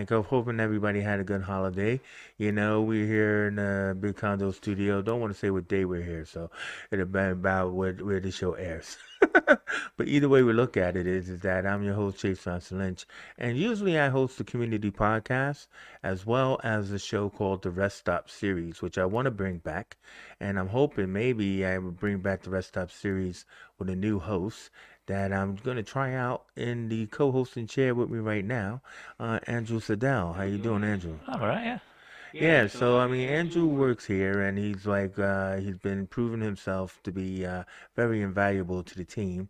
Mike. I'm hoping everybody had a good holiday. We're here in the Big Condo studio. Don't want to say what day we're here, so it'll be about where the show airs. But either way we look at it is that I'm your host, Chase Johnson Lynch, and usually I host the community podcast as well as a show called the Rest Stop series, which I want to bring back. And I'm hoping maybe I will bring back the Rest Stop series with a new host that I'm going to try out in the co-hosting chair with me right now, Andrew Siddall. How you doing, Andrew? All right, yeah. Yeah, so I mean, Andrew works here, and he's he's been proving himself to be very invaluable to the team,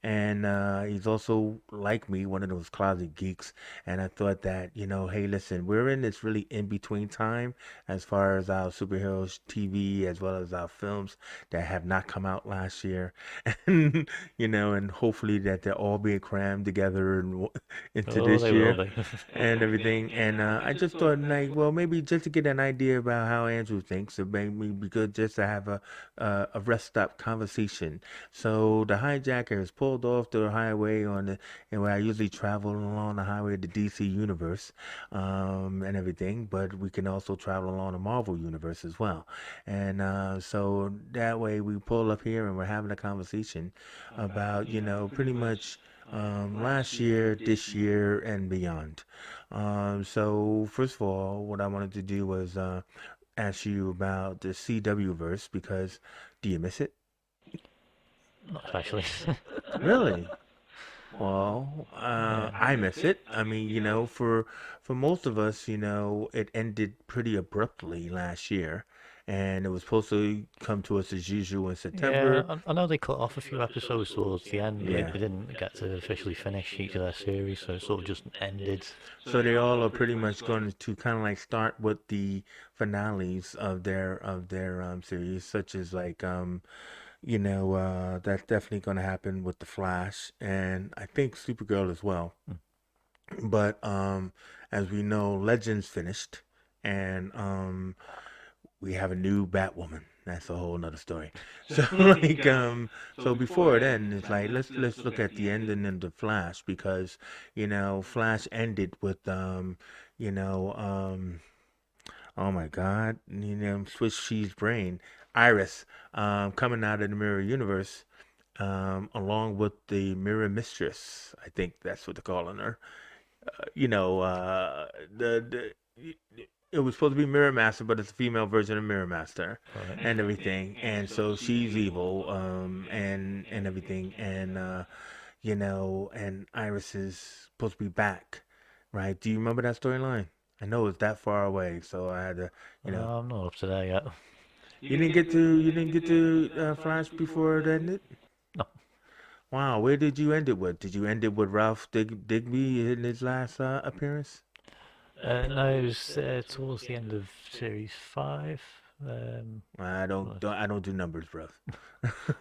and he's also like me, one of those closet geeks. And I thought that, hey, listen, we're in this really in between time as far as our superheroes TV as well as our films that have not come out last year, and and hopefully that they're all being crammed together and into Oh, this they will year be. and everything. And I just thought, like, well, maybe just to get an idea about how Andrew thinks, it may be good just to have a rest stop conversation. So the hijacker has pulled off the highway and where I usually travel along the highway to DC Universe, and everything. But we can also travel along the Marvel Universe as well. And so that way we pull up here and we're having a conversation about, pretty much last year, this year, and beyond. So first of all, what I wanted to do was ask you about the CW verse because do you miss it? Not especially. Really? Well, Yeah. I miss it. I mean, for most of us, it ended pretty abruptly last year, and it was supposed to come to us as usual in Yeah, September. I know they cut off a few episodes towards the end, but they, Yeah. they didn't get to officially finish each of their series, so it sort of just ended. So they all are pretty much going to kind of like start with the finales of their series, such as that's definitely going to happen with the Flash and I think Supergirl as well. Hmm. But as we know, Legends finished, and we have a new Batwoman. That's a whole nother story. So so before then, it's like let's look at the ending of the Flash because Flash ended with you know um oh my God, Swiss cheese brain, Iris, coming out of the mirror universe, along with the mirror mistress. I think that's what they're calling her. You know, the it was supposed to be Mirror Master, but it's a female version of Mirror Master Right. and everything. And so she's evil, and everything. And and Iris is supposed to be back, right? Do you remember that storyline? I know it's that far away, so I had to, you know. I'm not up to there yet. You didn't get to Flash before it ended? No. Wow, where did you end it with? Did you end it with Ralph Digby in his last appearance? No, it was towards the end of series 5. Um, I don't do numbers, bro.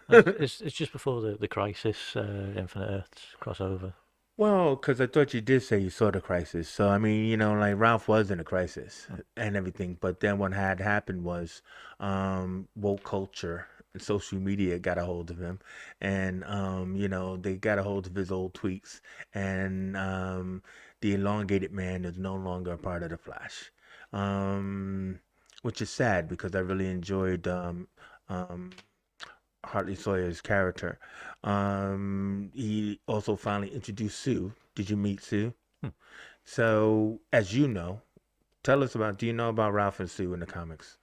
it's just before the Crisis Infinite Earths crossover. Well, because I thought you did say you saw the crisis. So, I mean, like Ralph was in a crisis and everything. But then what had happened was woke culture and social media got a hold of him. And, they got a hold of his old tweets. And the elongated man is no longer a part of the Flash. Um, which is sad because I really enjoyed um, Hartley Sawyer's character. He also finally introduced Sue. Did you meet Sue? Hmm. So, as you know, do you know about Ralph and Sue in the comics?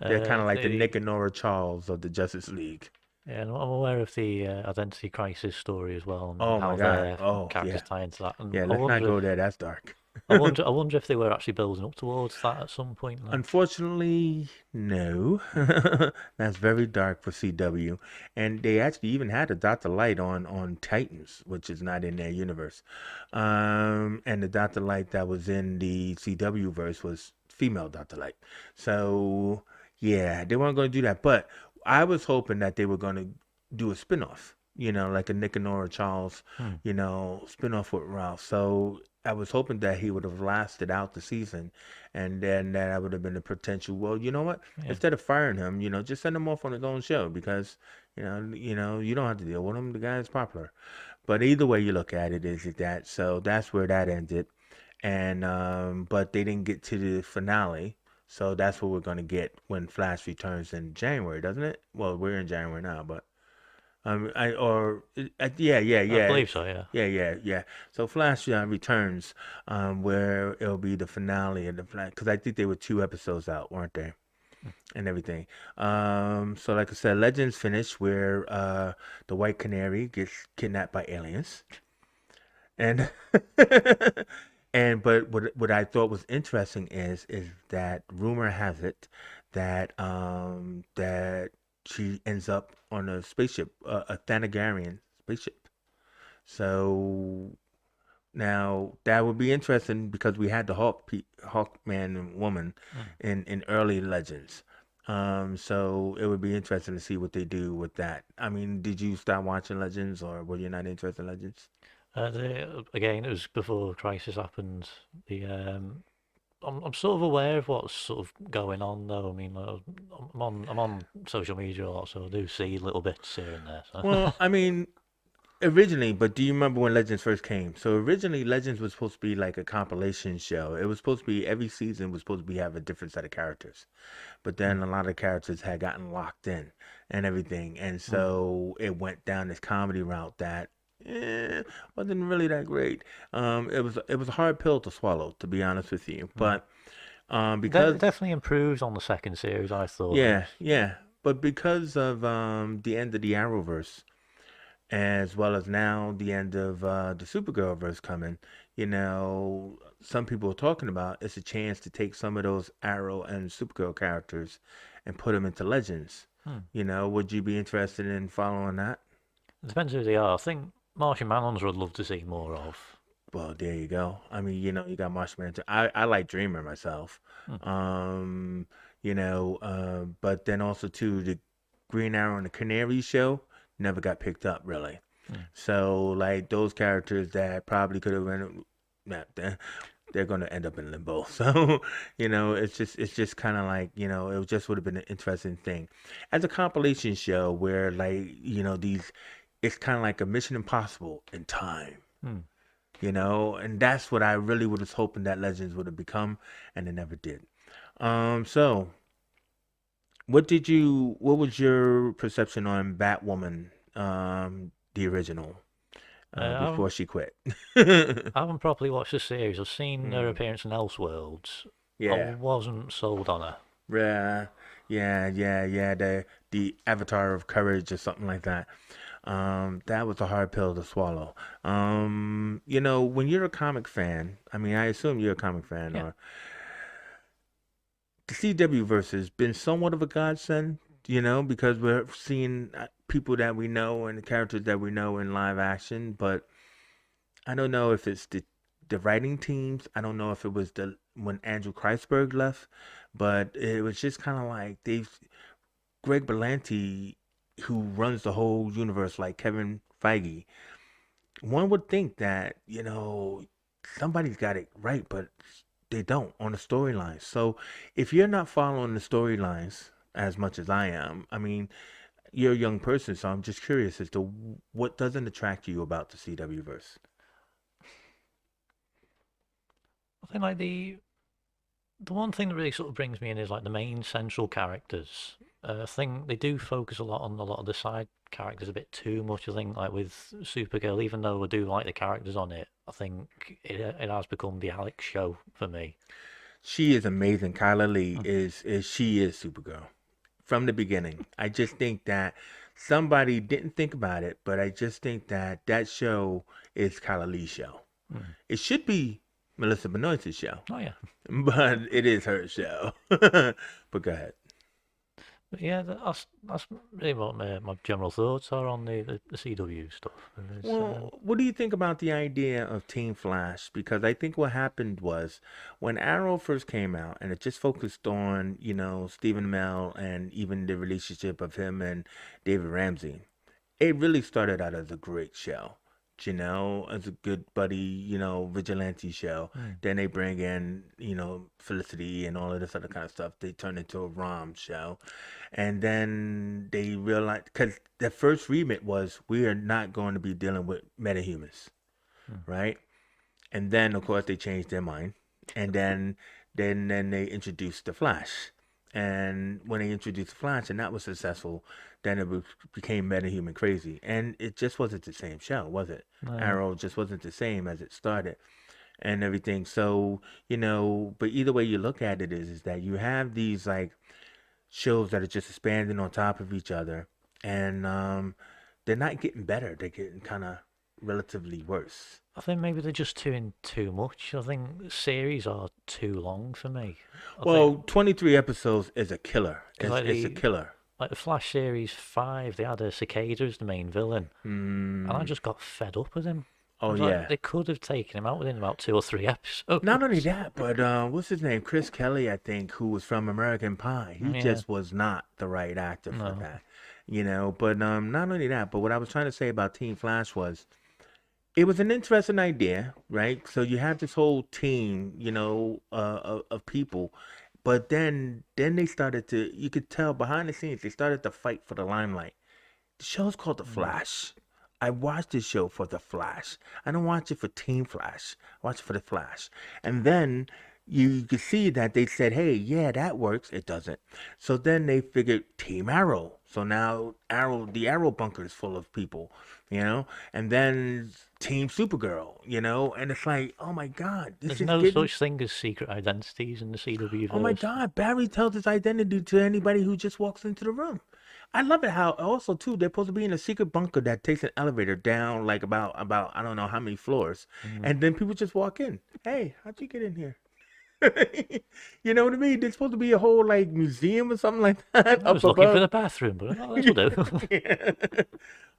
They're kind of like the Nick They and Nora Charles of the Justice League. Yeah, and I'm aware of the Identity Crisis story as well, and Oh my how God. their Oh, characters yeah. tie into that. And Yeah, I let's not wonder go if there. That's dark. I wonder if they were actually building up towards that at some point. Then. Unfortunately, no. That's very dark for CW. And they actually even had a Dr. Light on Titans, which is not in their universe. And the Dr. Light that was in the CW verse was female Dr. Light. So, yeah, they weren't going to do that. But I was hoping that they were going to do a spinoff, like a Nick and Nora Charles, Hmm. spinoff with Ralph. So I was hoping that he would have lasted out the season, and then that would have been a potential. Well, you know what? Yeah. Instead of firing him, just send him off on his own show because you don't have to deal with him. The guy is popular. But either way you look at it, is it that? So that's where that ended. and but they didn't get to the finale. So that's what we're gonna get when Flash returns in January, doesn't it? Well, we're in January now, but I or yeah, yeah, I yeah, believe so, yeah. yeah, yeah, yeah. So Flash returns, where it'll be the finale of the Flash, because I think they were 2 episodes out, weren't they? And everything. So like I said, Legends finished where the White Canary gets kidnapped by aliens, and and but what I thought was interesting is that rumor has it that she ends up on a spaceship, a Thanagarian spaceship. So now that would be interesting because we had the Hawkman and woman Mm. in early Legends. So it would be interesting to see what they do with that. I mean, did you start watching Legends, or were you not interested in Legends? Again, it was before Crisis happened. The I'm sort of aware of what's sort of going on, though. I mean, I'm on social media a lot, so I do see little bits here and there. So. Well, I mean, originally, but do you remember when Legends first came? So originally, Legends was supposed to be like a compilation show. It was supposed to be every season was supposed to be have a different set of characters. But then Mm, a lot of characters had gotten locked in and everything, and mm, so it went down this comedy route that wasn't really that great. It was a hard pill to swallow, to be honest with you. mm. But It because definitely improves on the second series, I thought. It yeah, was. yeah, but because of the end of the Arrowverse, as well as now the end of the Supergirl verse coming, some people are talking about it's a chance to take some of those Arrow and Supergirl characters and put them into Legends. Hmm. Would you be interested in following that? It depends who they are. I think Martian Manhunter I'd love to see more of. Well, there you go. I mean, you got Martian Manhunter. I like Dreamer myself. Hmm. Um, but then also too the Green Arrow and the Canary show never got picked up really. Hmm. So like those characters that probably could have been, nah, they're going to end up in limbo. So it's just kind of like it just would have been an interesting thing as a compilation show where like these it's kind of like a Mission Impossible in time. Hmm. And that's what I really was hoping that Legends would have become, and it never did. So what was your perception on Batwoman, the original, I before she quit? I haven't properly watched the series. I've seen her Hmm. appearance in Elseworlds. I Yeah. wasn't sold on her. Yeah, yeah, yeah, yeah. The Avatar of Courage or something like that. That was a hard pill to swallow. When you're a comic fan, I mean, I assume you're a comic fan, Yeah. or the CW verse has been somewhat of a godsend, because we're seeing people that we know and the characters that we know in live action. But I don't know if it's the writing teams. I don't know if it was the when Andrew Kreisberg left, but it was just kind of like they've Greg Berlanti, who runs the whole universe like Kevin Feige. One would think that somebody's got it right, but they don't on the storylines. So if you're not following the storylines as much as I am, I mean, you're a young person, so I'm just curious as to what doesn't attract you about the CW verse. I think like the one thing that really sort of brings me in is like the main central characters. I think they do focus a lot on a lot of the side characters a bit too much. I think like with Supergirl, even though I do like the characters on it, I think it has become the Alex show for me. She is amazing. Kyla Lee Mm. is she is Supergirl from the beginning. I just think that somebody didn't think about it, but I just think that that show is Kyla Lee's show. Mm. It should be Melissa Benoist's show, Oh yeah, but it is her show. But go ahead. but yeah, that's really what my general thoughts are on the CW stuff. And it's Well, what do you think about the idea of Team Flash? Because I think what happened was when Arrow first came out and it just focused on, Stephen Amell and even the relationship of him and David Ramsey. It really started out as a great show, as a good buddy, vigilante show. mm, Then they bring in, Felicity and all of this other kind of stuff. They turn into a rom show. And then they realized, because the first remit was, we are not going to be dealing with metahumans, mm, right? and then of course they changed their mind, and then they introduced the Flash, and when they introduced the Flash and that was successful, then became Metahuman Crazy, and it just wasn't the same show, was it? No, Arrow just wasn't the same as it started and everything. So but either way you look at it is that you have these like shows that are just expanding on top of each other, and they're not getting better. They're getting kind of relatively worse. I think maybe they're just doing too much. I think series are too long for me. I think Well, 23 episodes is a killer. because It's a killer. like the Flash series 5, they had a cicada as the main villain, and I Mm, just got fed up with him. I oh was like, yeah. they could have taken him out within about 2 or 3 Not only episodes. that, but what's his name? Chris Kelly, I think, who was from American Pie. He Yeah, just was not the right actor for no, that. But not only that, but what I was trying to say about Team Flash was it was an interesting idea, right? So you have this whole team, of people, but then they started to you could tell behind the scenes they started to fight for the limelight. The show's called The mm, Flash. I watched this show for The Flash. I don't watch it for Team Flash. I watch it for The Flash. And then you could see that they said, hey, yeah, that works. It doesn't. So then they figured Team Arrow. So now the Arrow bunker is full of people, you know? And then Team Supergirl, And it's like, oh my God, this there's is no getting. such thing as secret identities in the CW Oh my verse. God, Barry tells his identity to anybody who just walks into the room. I love it how also too they're supposed to be in a secret bunker that takes an elevator down like about I don't know how many floors, Mm. and then people just walk in. Hey, how'd you get in here? You know what I mean? There's supposed to be a whole like museum or something like that I up was looking for above. the bathroom, but oh, this will do.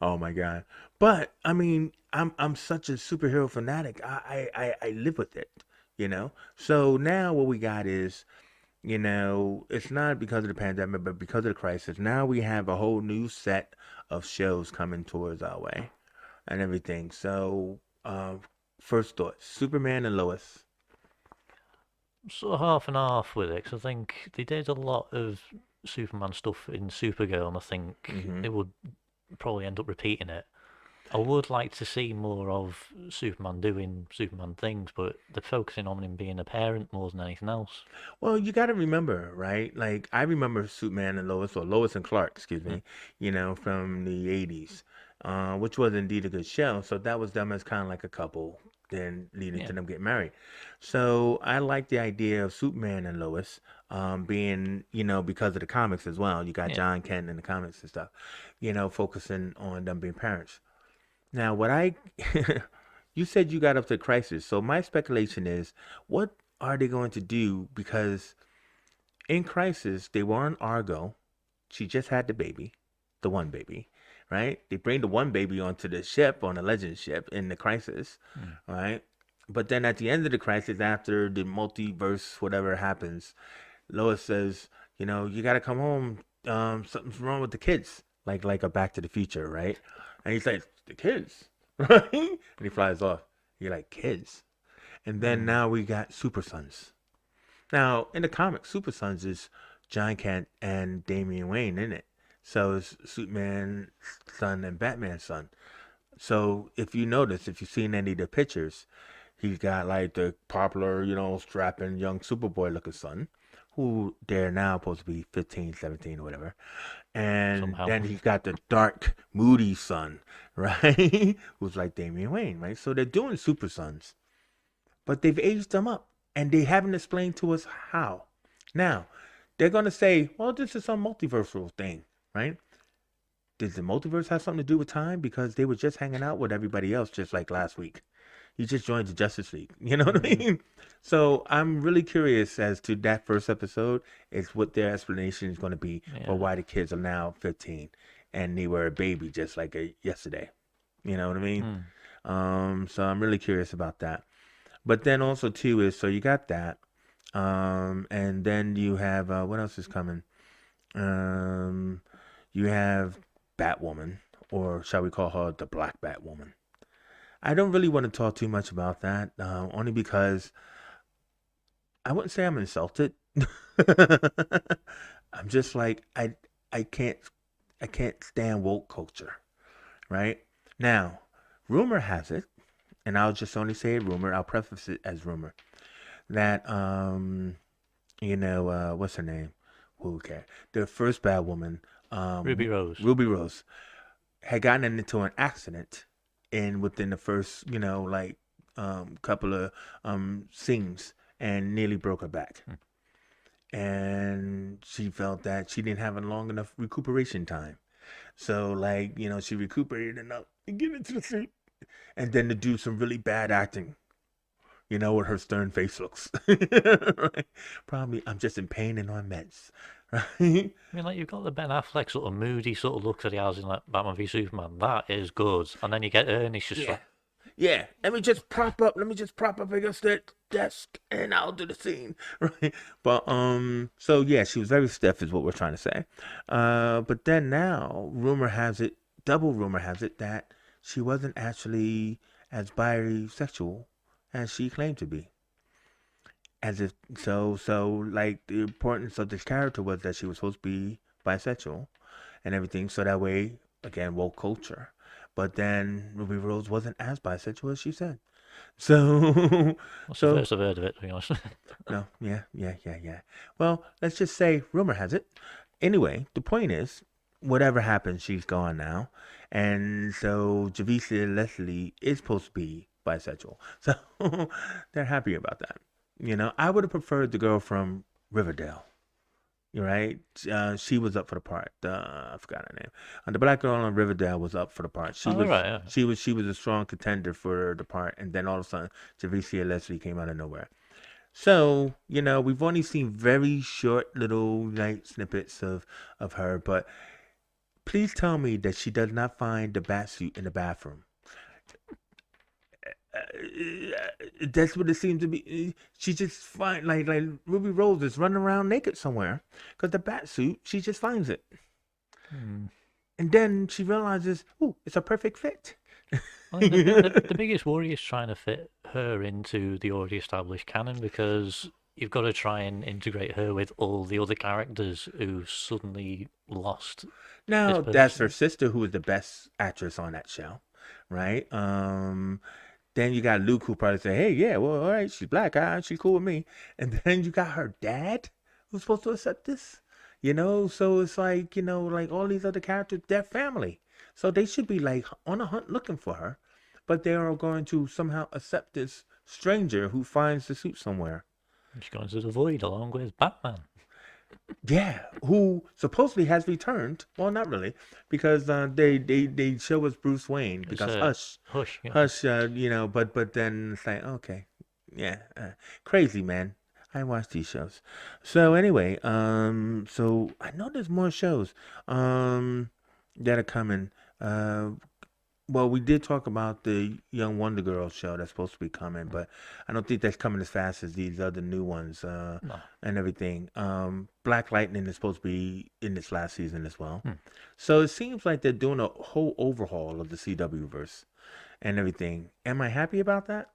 Oh my God. But I mean, I'm such a superhero fanatic. I live with it, you know? So now what we got is it's not because of the pandemic, but because of the crisis. Now we have a whole new set of shows coming towards our way and everything. So, first thoughts Superman and Lois. Sort of half and half with it, 'cause I think they did a lot of Superman stuff in Supergirl, and I think Mm-hmm. they would probably end up repeating it. I would like to see more of Superman doing Superman things, but they're focusing on him being a parent more than anything else. Well, you got to remember, right? Like, I remember Superman and Lois, or Lois and Clark, excuse Mm. me, from the 80s, which was indeed a good show. So that was them as kind of like a couple, then leading Yeah, to them getting married. So I like the idea of Superman and Lois being, because of the comics as well. You got yeah. John Kent in the comics and stuff, focusing on them being parents. Now, what I, you said you got up to Crisis. So my speculation is, what are they going to do? Because in Crisis, they were on Argo. She just had the baby, the one baby, right? They bring the one baby onto the ship, on the Legend ship in the Crisis, Mm. right? But then at the end of the Crisis, after the multiverse, whatever happens, Lois says, you got to come home. Something's wrong with the kids, like a Back to the Future, right? And he's like, the kids, right? And he flies off. You're like, kids. And then Mm. now we got Super Sons. Now, in the comics, Super Sons is John Kent and Damian Wayne in it. So it's Superman's son and Batman's son. So if you notice, if you've seen any of the pictures, he's got like the popular, strapping young Superboy looking son, who they're now supposed to be 15, 17, or whatever. And Somehow. then he's got the dark, moody son, right? Who's like Damian Wayne, right? So they're doing Super Sons, but they've aged them up and they haven't explained to us how. Now, they're going to say, well, this is some multiversal thing, right? Does the multiverse have something to do with time? Because they were just hanging out with everybody else just like last week. He just joined the Justice League. You know what I Mm. mean? So I'm really curious as to that first episode is what their explanation is going to be for Yeah. why the kids are now 15 and they were a baby just like yesterday. You know what I mean? Mm. So I'm really curious about that. But then also too is so you got that, and then you have what else is coming? Um, you have Batwoman, or shall we call her the Black Batwoman? I don't really want to talk too much about that, only because I wouldn't say I'm insulted. I'm just like I can't I can't stand woke culture, right? Now, rumor has it, and I'll just only say it rumor. I'll preface it as rumor that what's her name? Who cares? The first bad woman, Ruby Rose. Ruby Rose, had gotten into an accident, and within the first, couple of scenes, and nearly broke her back. Hmm. And she felt that she didn't have a long enough recuperation time. So, she recuperated enough to get into the suit, and then to do some really bad acting. What her stern face looks. Right? Probably, I'm just in pain and on meds. Right? I mean, like you've got the Ben Affleck sort of moody sort of look that he has in like Batman v Superman. That is good. And then you get her, and he's just Yeah. like, Yeah. Let me just prop up. Let me just prop up against that desk, and I'll do the scene. Right. But so yeah, she was very stiff, is what we're trying to say. But then now, rumor has it, double rumor has it, that she wasn't actually as bisexual as she claimed to be. As if like the importance of this character was that she was supposed to be bisexual and everything, so that way, again, woke culture. But then Ruby Rose wasn't as bisexual as she said. So "That's the so first I've heard of it, to be honest." no, yeah. Well, let's just say rumor has it. Anyway, the point is, whatever happens, she's gone now, and so Javicia Leslie is supposed to be bisexual. So they're happy about that. I would have preferred the girl from Riverdale. You're right. She was up for the part. I forgot her name. The black girl on Riverdale was up for the part. She Oh, was right, yeah. she was a strong contender for the part, and then all of a sudden, Javicia Leslie came out of nowhere. So we've only seen very short little like snippets of her, but please tell me that she does not find the bat suit in the bathroom. That's what it seems to be. She just find like Ruby Rose is running around naked somewhere because the bat suit. She just finds it, Hmm. and then she realizes, oh, it's a perfect fit. I think the biggest worry is trying to fit her into the already established canon because you've got to try and integrate her with all the other characters who suddenly lost this Now that's her person. sister, who is the best actress on that show, right? Then you got Luke, who probably say, "Hey, yeah, well, all right, she's black, she's cool with me." And then you got her dad, who's supposed to accept this. So it's like like all these other characters, they're family, so they should be like on a hunt looking for her, but they are going to somehow accept this stranger who finds the suit somewhere. She's going to the void along with Batman. Yeah, who supposedly has returned. Well, not really, because they show us Bruce Wayne It's because a Hush, hush, you know. Hush, but then it's like okay, yeah, crazy man. I watch these shows. So anyway, so I know there's more shows, that are coming. Well, we did talk about the Young Wonder Girl show that's supposed to be coming, Mm. but I don't think that's coming as fast as these other new ones, No. and everything. Black Lightning is supposed to be in this last season as well. Hmm. So it seems like they're doing a whole overhaul of the CW verse and everything. Am I happy about that?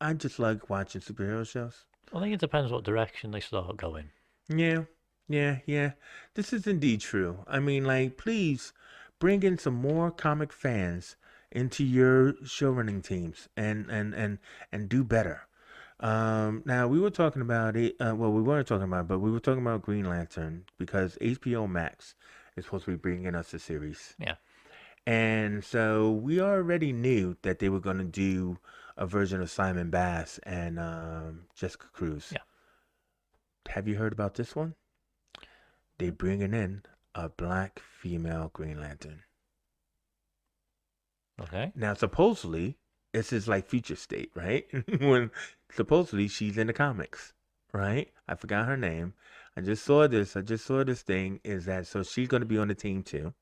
I just like watching superhero shows. I think it depends what direction they start going. Yeah, yeah. This is indeed true. I mean, like, please bring in some more comic fans into your show running teams and do better. Now we were talking about it. Well, we weren't talking about, it, but we were talking about Green Lantern because HBO Max is supposed to be bringing us a series, Yeah. and so we already knew that they were going to do a version of Simon Bass and Jessica Cruz. Yeah. Have you heard about this one? They bringing in a black female Green Lantern. Okay. Now, supposedly, this is like future state, right? When supposedly she's in the comics, right? I forgot her name. I just saw this. I just saw this thing. Is that so? She's going to be on the team too,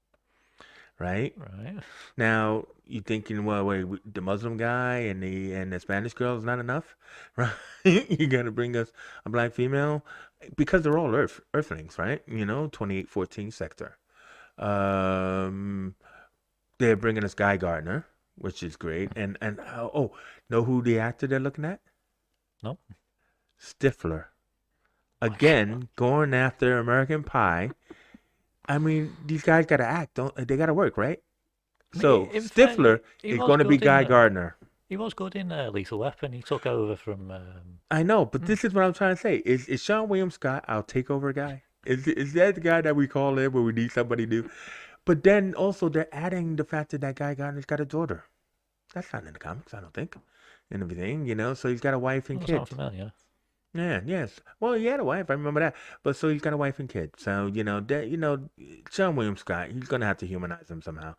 right? Right. Now you thinking, well, wait, the Muslim guy and the Spanish girl is not enough, right? You got to bring us a black female because they're all Earthlings, right? 2814 sector. Um, they're bringing us Guy Gardner, which is great. And oh, know who the actor they're looking at? No. Stifler. My God. Again, going after American Pie. I mean, these guys gotta act, don't they? Gotta work, right? I mean, So in fairness, Stifler is going to be Guy Gardner. he was good in Lethal Weapon. He took over from. I know, but Hmm, this is what I'm trying to say. Is Sean William Scott our takeover guy? Is that the guy that we call in when we need somebody new? But then also they're adding the fact that Guy Gardner's got a daughter. That's not in the comics, I don't think, and everything, you know. So he's got a wife and doesn't sound kids. familiar. Yeah, yes. Well, he had a wife. I remember that. But so he's got a wife and kids. So Sean William Scott. He's gonna have to humanize him somehow.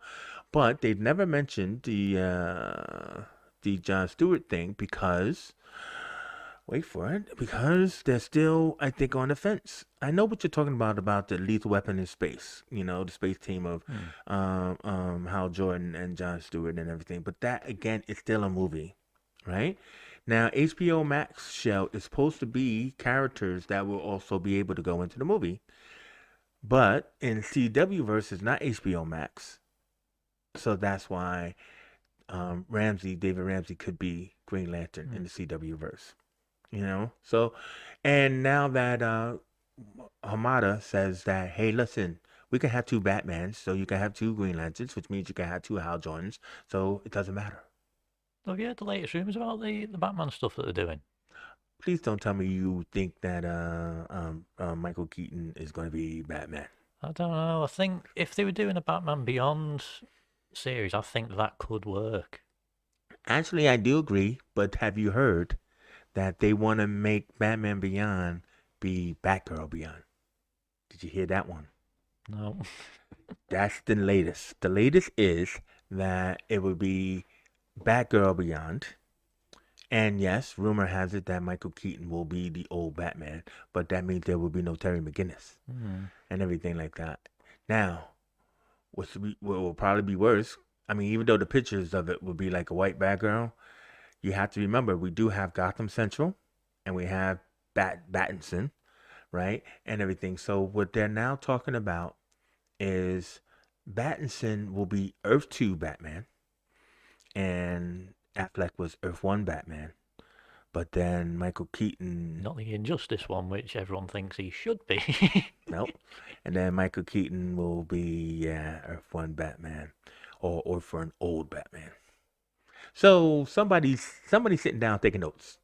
But they've never mentioned the John Stewart thing because wait for it because they're still I think on the fence. I know what you're talking about the Lethal Weapon in space. You know the space team of Hmm. Hal Jordan and John Stewart and everything. But that again is still a movie, right? Now, HBO Max show is supposed to be characters that will also be able to go into the movie, but in CW verse is not HBO Max, so that's why David Ramsey, could be Green Lantern Hmm. in the CW verse. You know, so and now that Hamada says that, hey, listen, we can have two Batmans, so you can have two Green Lanterns, which means you can have two Hal Jordans, so it doesn't matter. Have you heard the latest rumours about the Batman stuff that they're doing? Please don't tell me you think that Michael Keaton is going to be Batman. I don't know. I think if they were doing a Batman Beyond series, I think that could work. Actually, I do agree, but have you heard that they want to make Batman Beyond be Batgirl Beyond? Did you hear that one? No. That's the latest. The latest is that it would be Batgirl Beyond. And yes, rumor has it that Michael Keaton will be the old Batman, but that means there will be no Terry McGinnis Hmm. and everything like that. Now, what will probably be worse. I mean, even though the pictures of it will be like a white background, you have to remember we do have Gotham Central, and we have Battinson, right, and everything. So what they're now talking about is Battinson will be Earth Two Batman, and Affleck was Earth One Batman. But then Michael Keaton, Not the Injustice one, which everyone thinks he should be. nope, and then Michael Keaton will be Earth One Batman, or for an old Batman. So somebody's sitting down taking notes.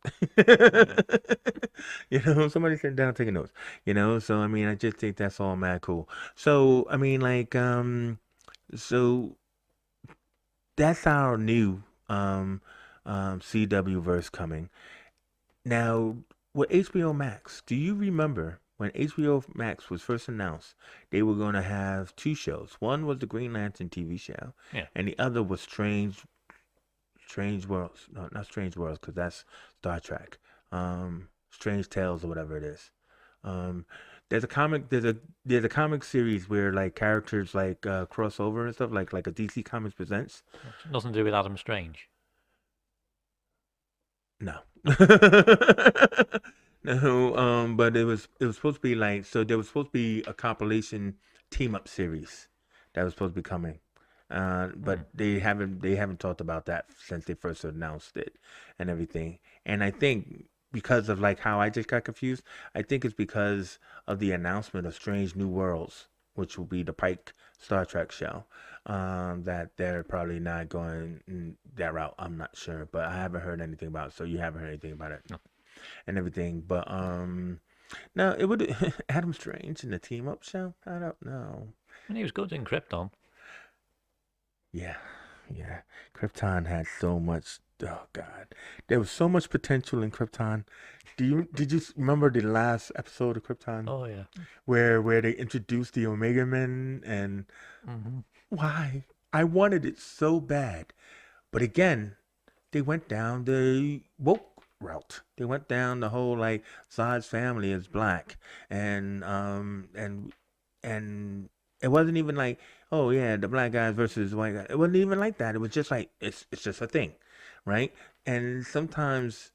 Hmm. Somebody's sitting down taking notes. So I mean, I just think that's all mad cool. So I mean, like, so that's our new CW verse coming now with HBO Max. Do you remember when HBO Max was first announced? They were going to have two shows. One was the Green Lantern TV show, Yeah. and the other was Strange Worlds. No, not Strange Worlds, because that's Star Trek. Strange Tales or whatever it is. Um, there's a comic. There's a comic series where like characters like crossover and stuff like a DC Comics presents. Nothing to do with Adam Strange. No. No. No, but it was supposed to be like so there was supposed to be a compilation team up series that was supposed to be coming. Hmm. But they haven't talked about that since they first announced it and everything. And I think because of like how I just got confused, I think it's because of the announcement of Strange New Worlds, which will be the Pike Star Trek show. That they're probably not going that route. I'm not sure, but I haven't heard anything about it, so you haven't heard anything about it No. and everything. But no, it would Adam Strange in the team up show. I don't know. And he was good in Krypton. Yeah, yeah. Krypton had so much. Oh God, there was so much potential in Krypton. Did you remember the last episode of Krypton Oh, yeah. where they introduced the Omega Men and Hmm. why? I wanted it so bad, but again, they went down the woke route. They went down the whole like Zod's family is black, and and it wasn't even like, oh yeah, the black guys versus white guys. It wasn't even like that. It was just like it's just a thing, right? And sometimes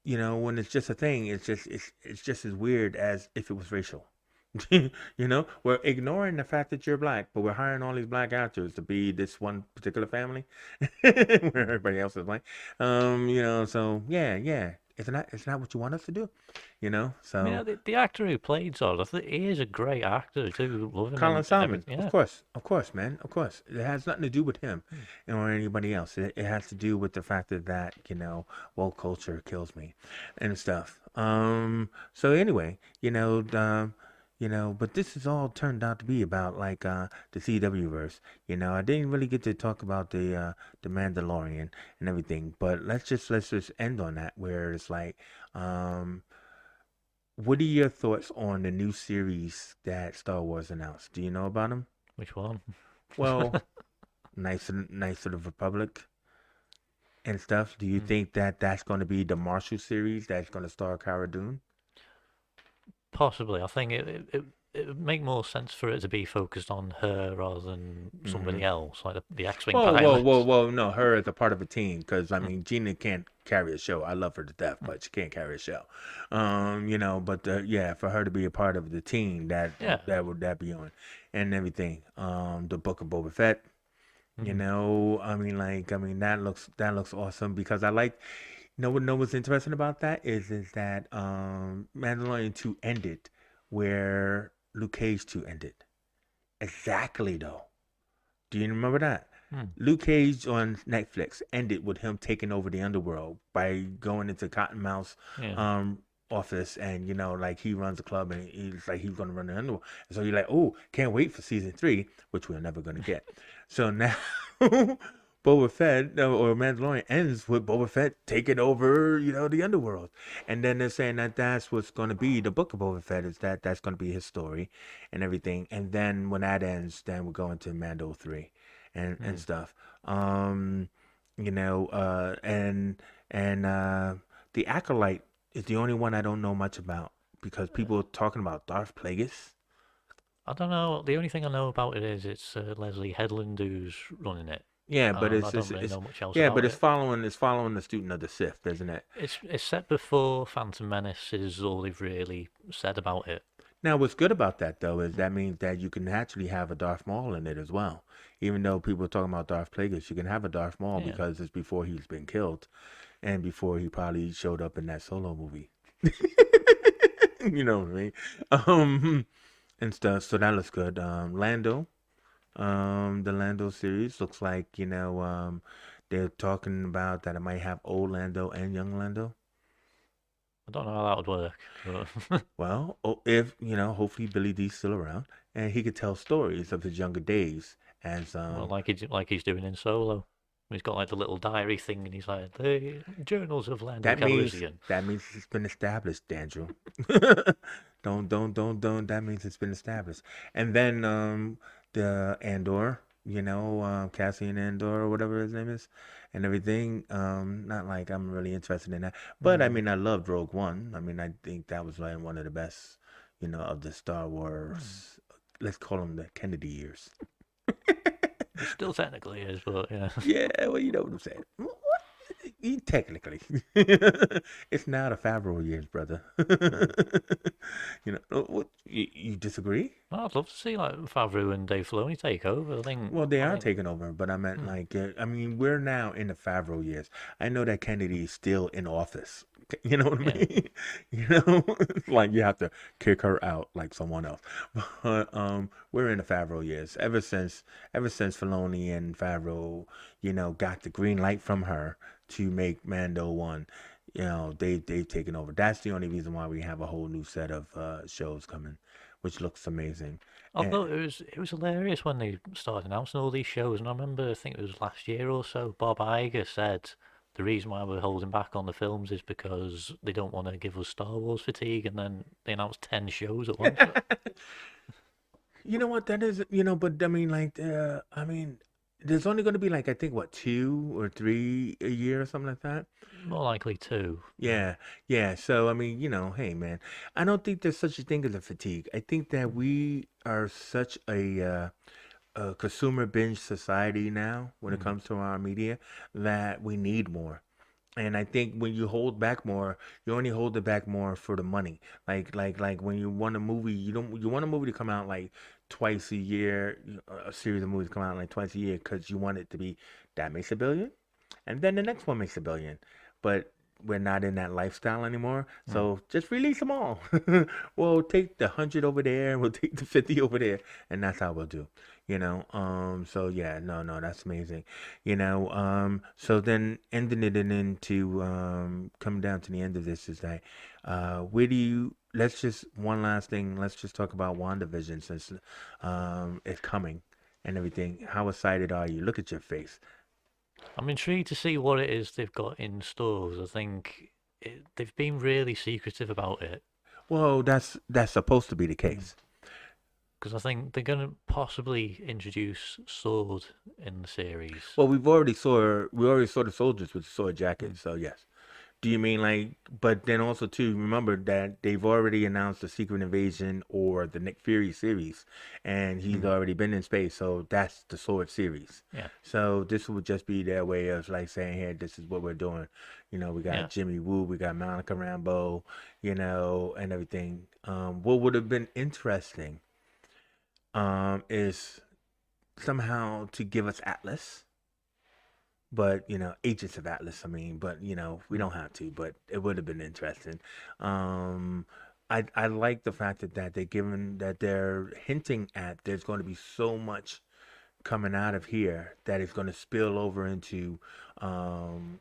when it's just a thing, it's just as weird as if it was racial. We're ignoring the fact that you're black, but we're hiring all these black actors to be this one particular family, where everybody else is white. So yeah, yeah. isn't that what you want us to do? I mean, So the actor who played Zod, he is a great actor too. Love him Colin in Salmon, everything. of course, man, of course. It has nothing to do with him Yeah. or anybody else. It has to do with the fact that woke culture kills me and stuff. So anyway, but this has all turned out to be about like the CW verse. I didn't really get to talk about the Mandalorian and everything, but let's just end on that where it's like, um, what are your thoughts on the new series that Star Wars announced? Do you know about them? Which one? Well, Knights of the Republic and stuff. Do you Hmm. think that that's going to be the Marshall series that's going to star Cara Dune? Possibly. I think it would make more sense for it to be focused on her rather than Mm-hmm. somebody else, like the X-wing Whoa, whoa, whoa, pilot. whoa! No, her as a part of a team, because I Mm, mean, Gina can't carry a show. I love her to death, mm. but she can't carry a show. But yeah, for her to be a part of the team that Yeah. that be on, and everything. The Book of Boba Fett. Mm. I mean, that looks awesome because I like. What's interesting about that is that Mandalorian 2 ended where Luke Cage 2 ended. Exactly though. Do you remember that? Mm. Luke Cage on Netflix ended with him taking over the underworld by going into Cottonmouth's Yeah. um office, and like he runs a club and he's like he's gonna run the underworld. And so you're like, oh, can't wait for season 3, which we're never gonna get. So now Boba Fett or Mandalorian ends with Boba Fett taking over, the underworld. And then they're saying that that's what's going to be the book of Boba Fett, is that's going to be his story and everything. And then when that ends, then we're going to Mando 3 and Mm. stuff. Um, and the Acolyte is the only one I don't know much about because people are talking about Darth Plagueis. I don't know. The only thing I know about it is it's Leslie Headland who's running it. Yeah, but I don't really know much else yeah, but about it's it. following the student of the Sith, isn't it? It's set before Phantom Menace is all they've really said about it. Now, what's good about that though is Mm. that means that you can actually have a Darth Maul in it as well. Even though people are talking about Darth Plagueis, you can have a Darth Maul Yeah. because it's before he's been killed and before he probably showed up in that solo movie. You know what I mean? Um, and stuff. So that looks good. The Lando series looks like they're talking about that it might have old Lando and young Lando. I don't know how that would work, but Well, if hopefully Billy D's still around, and he could tell stories of his younger days as well, like he's doing in Solo. He's got like the little diary thing, and he's like the journals of Lando that means Calrissian. it's been established, Andrew. Don't. That means it's been established. And then the Andor, Cassian Andor or whatever his name is, and everything. Not like I'm really interested in that, but I Mm. mean I loved Rogue One. I mean I think that was like one of the best, of the Star Mm. Wars. Let's call them the Kennedy years. It still technically is, but yeah. Yeah, well, you know what I'm saying. Technically, it's now the Favreau years, brother. What you disagree? I'd love to see like Favreau and Dave Filoni take over. Well, they I are think, taking over, but I meant hmm, like, I mean, we're now in the Favreau years. I know that Kennedy is still in office. You know what I yeah. mean? Like you have to kick her out like someone else. But we're in the Favreau years. Ever since Filoni and Favreau, got the green light from her to make Mando one. They've taken over. That's the only reason why we have a whole new set of shows coming, which looks amazing. I And thought it was hilarious when they started announcing all these shows, and I remember I think it was last year or so. Bob Iger said the reason why we're holding back on the films is because they don't want to give us Star Wars fatigue, and then they announced 10 shows at once. You know what that is, but I mean, like, there's only going to be like I think what 2 or 3 a year or something like that. More likely two. Yeah, yeah. So I mean, hey, man, I don't think there's such a thing as a fatigue. I think that we are such a consumer binge society now when it Mm. comes to our media that we need more. And I think when you hold back more, you only hold it back more for the money. Like when you want a movie, you want a movie to come out like twice a year, a series of movies come out like twice a year because you want it to be that makes a billion, and then the next one makes a billion. But we're not in that lifestyle anymore. Mm. So just release them all. We'll take the 100 over there, and we'll take the 50 over there, and that's how we'll do. So yeah, no, no, that's amazing. So then ending it and into coming down to the end of this is that where do you let's just one last thing, let's just talk about WandaVision since it's coming and everything. How excited are you? Look at your face. I'm intrigued to see what it is they've got in stores. I think they've been really secretive about it. Well, that's supposed to be the case. Because I think they're going to possibly introduce Sword in the series. Well, we already saw the soldiers with the sword Mm. jackets, so yes. Do you mean like? But then also too, remember that they've already announced the Secret Invasion or the Nick Fury series, and he's Mm. already been in space, so that's the Sword series. Yeah, So this would just be their way of like saying, "Hey, this is what we're doing." We got yeah. Jimmy Woo, we got Monica Rambeau, and everything. What would have been interesting, is somehow to give us Atlas, but agents of Atlas. I mean, but we Mm. don't have to. But it would have been interesting. Um, I like the fact that they're hinting at there's going to be so much coming out of here that it's going to spill over into um,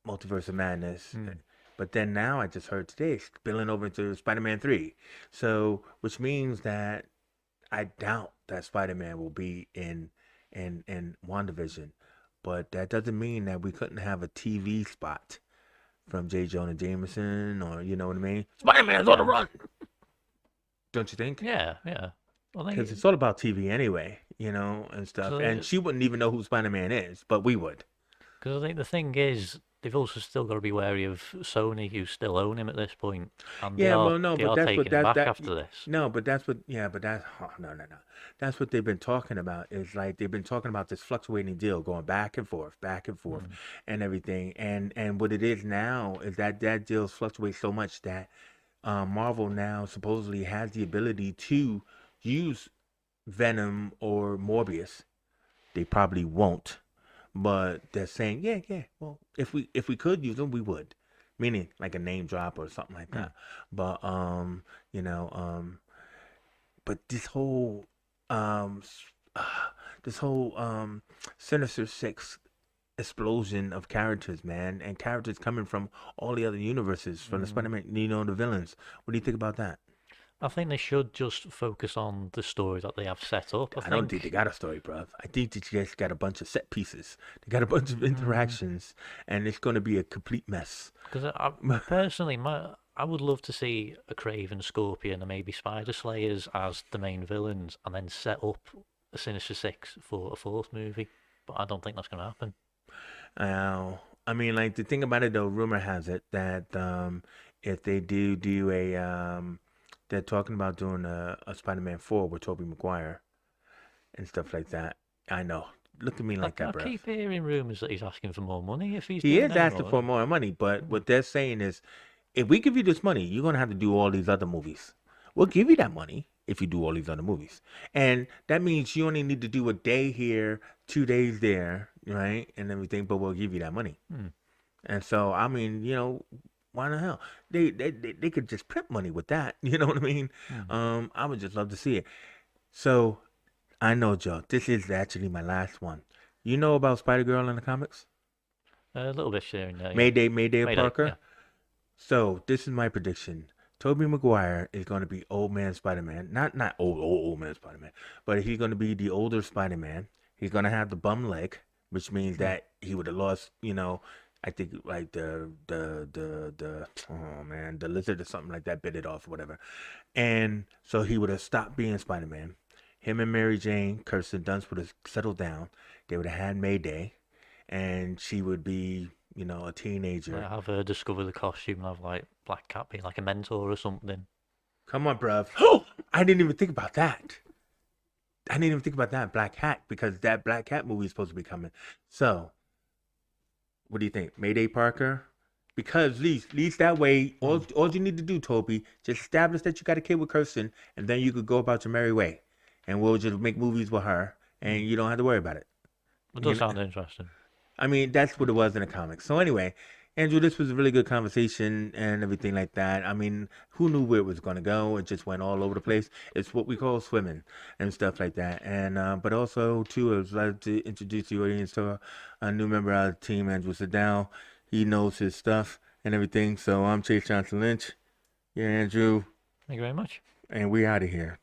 Multiverse of Madness. Mm. But then now I just heard today it's spilling over into Spider-Man 3. So, which means that I doubt that Spider-Man will be in WandaVision, but that doesn't mean that we couldn't have a TV spot from J. Jonah Jameson, or you know what I mean. Spider-Man's on the Yeah, run, don't you think? yeah, yeah. I Because think it's all about TV anyway, and stuff. And because she wouldn't even know who Spider-Man is, but we would. I think the thing is they've also still got to be wary of Sony, who still own him at this point, and Yeah, well, no, they but are that's what taking him back that after this. no, but that's what yeah, but that's oh, no, no, no. That's what they've been talking about. Is like they've been talking about this fluctuating deal going back and forth, Mm. and everything. And what it is now is that that deal fluctuates so much that Marvel now supposedly has the ability to use Venom or Morbius. They probably won't, but they're saying, yeah, yeah. Well, if we could use them, we would. Meaning like a name drop or something like Mm. that. But you know, but um, this whole Sinister Six explosion of characters, man, and characters coming from all the other universes, from the Mm. Spider-Man, the villains. What do you think about that? I think they should just focus on the story that they have set up. I I don't think they think. got a story, bruv. I think that you guys got a bunch of set pieces. They got a bunch of Mm. interactions, and it's going to be a complete mess. Because personally, I would love to see a Craven, Scorpion, and maybe Spider Slayers as the main villains, and then set up a Sinister Six for a fourth movie. But I don't think that's going to happen. I mean, like the thing about it though, rumor has it that if they do they're talking about doing a Spider-Man 4 with Tobey Maguire and stuff like that. I know. Look at me like I that, bruv. keep hearing rumours that he's asking for more money if he's He doing is any asking for more. more money, but Mm. what they're saying is, if we give you this money, you're gonna have to do all these other movies. We'll give you that money if you do all these other movies, and that means you only need to do a day here, 2 days there, right, and everything. But we'll give you that money. Mm. And so, I mean, why the hell? They could just print money with that. You know what I mean? Mm. I would just love to see it. So I know, Joe. This is actually my last one. You know about Spider Girl in the comics? A little bit sharing there, yeah. Mayday Mayday, yeah. Parker. So this is my prediction. Tobey Maguire is going to be old man Spider Man. Not old man Spider Man, but he's going to be the older Spider Man. He's going to have the bum leg, which means Mm. that he would have lost. I think like the oh man, the lizard or something like that bit it off, or whatever. And so he would have stopped being Spider Man. Him and Mary Jane, Kirsten Dunst would have settled down. They would have had Mayday, and she would be, a teenager. Like have her discover the costume and have like Black Cat be like a mentor or something. Come on, bruv. Oh, I didn't even think about that. I didn't even think about that Black Hat, because that Black Cat movie is supposed to be coming. So, what do you think, Mayday Parker? Because at least that way, all Mm. all you need to do, Toby, just establish that you got a kid with Kirsten, and then you could go about your merry way, and we'll just make movies with her, and Mm. you don't have to worry about it. It You does know, sound interesting. I mean, that's what it was in the comics. So anyway, Andrew, this was a really good conversation and everything like that. I mean, who knew where it was going to go? It just went all over the place. It's what we call swimming and stuff like that. And but also too, I would like to introduce the audience to a new member of our team, Andrew Siddall. He knows his stuff and everything. So I'm Chase Johnson Lynch. Yeah, Andrew, Thank you very much. and we out of here.